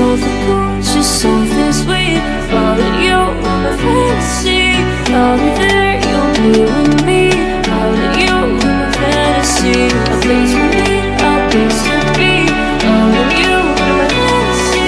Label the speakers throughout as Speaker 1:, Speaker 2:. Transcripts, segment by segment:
Speaker 1: something cool, just something sweet. Follow you in my fantasy. I'll be there, you'll be with me. Follow you in my fantasy. A place for me, a place to be. Follow you in my fantasy.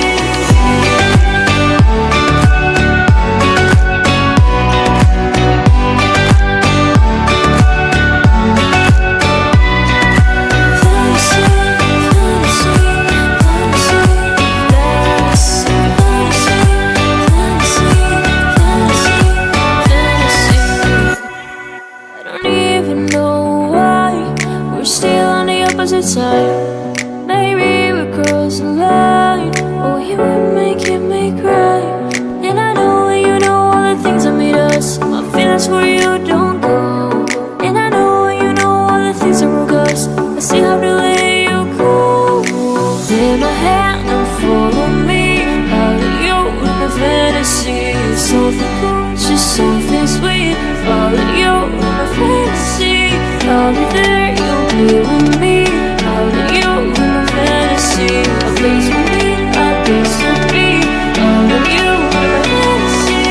Speaker 1: Side. Maybe we cross the line. Oh, you were making me cry. And I know you know all the things that made us. My feelings for you don't go. And I know you know all the things that broke us. I still have to let you go. Take my hand and follow me. Follow you in my fantasy. Something cool, just something sweet. Follow you in my fantasy. I'll be there, you'll be with me. You in my fantasy, a place for me, a place to be. All of you in my fantasy.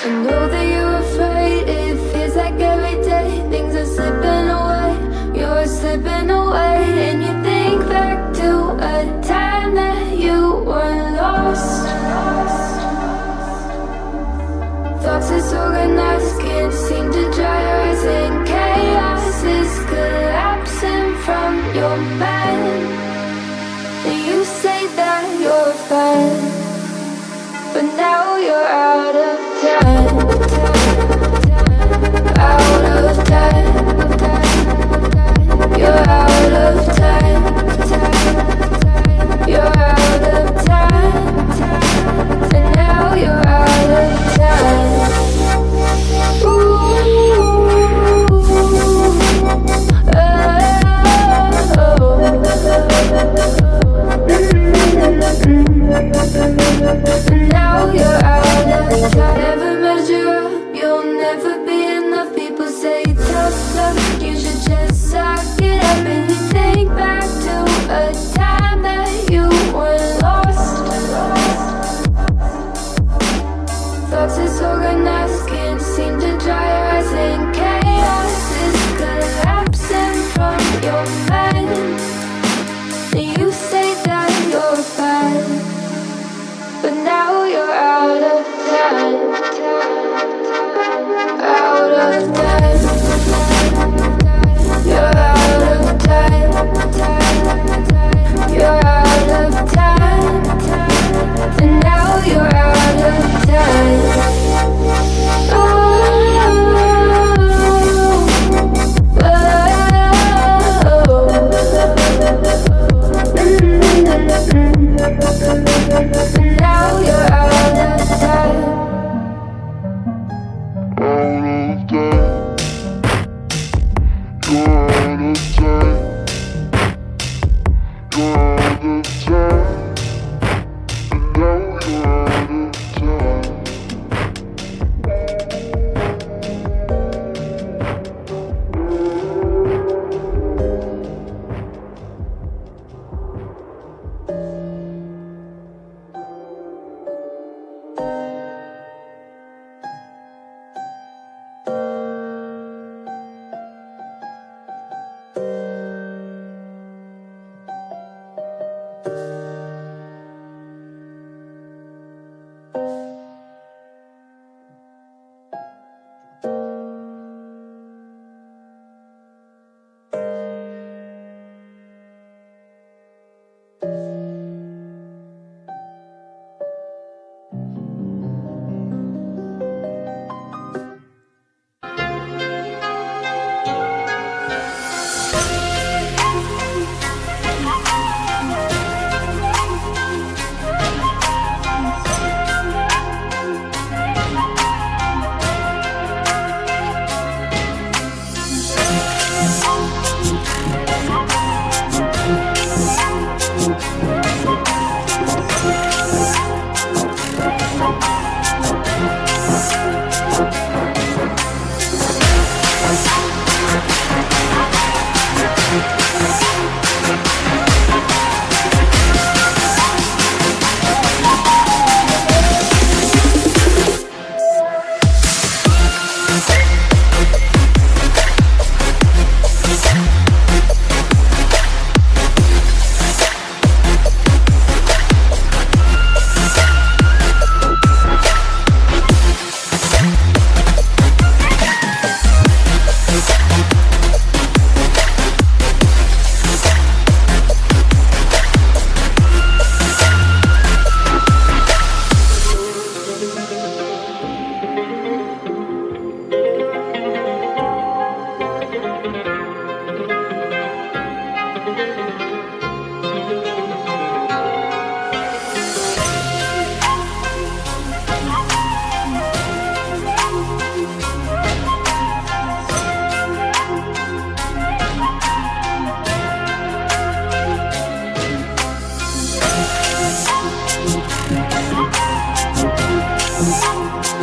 Speaker 2: I know that you're afraid, it feels like every day things are slipping away, you're slipping away. And you think back to a time that you were lost. Thoughts disorganized, can't seem to dry your eyes, and chaos is collapsing from your mind. And you say that you're fine, but now you're out of time, out of time. You're out of time, you're out of time, and now you're out of time. Now you're out of time. Never measure up, you'll never be enough. People say tough love, you should just suck it up. And you think back to a time that you were lost. Thoughts disorganized, can't seem to dry your eyes, and chaos is collapsing from your mind. And you say that you're fine, but now you're out of time, out of time. You're out of time, you're out of time, and now you're out of time. Now you're out of time.
Speaker 3: You're out of time. You're out of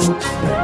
Speaker 2: Thank you.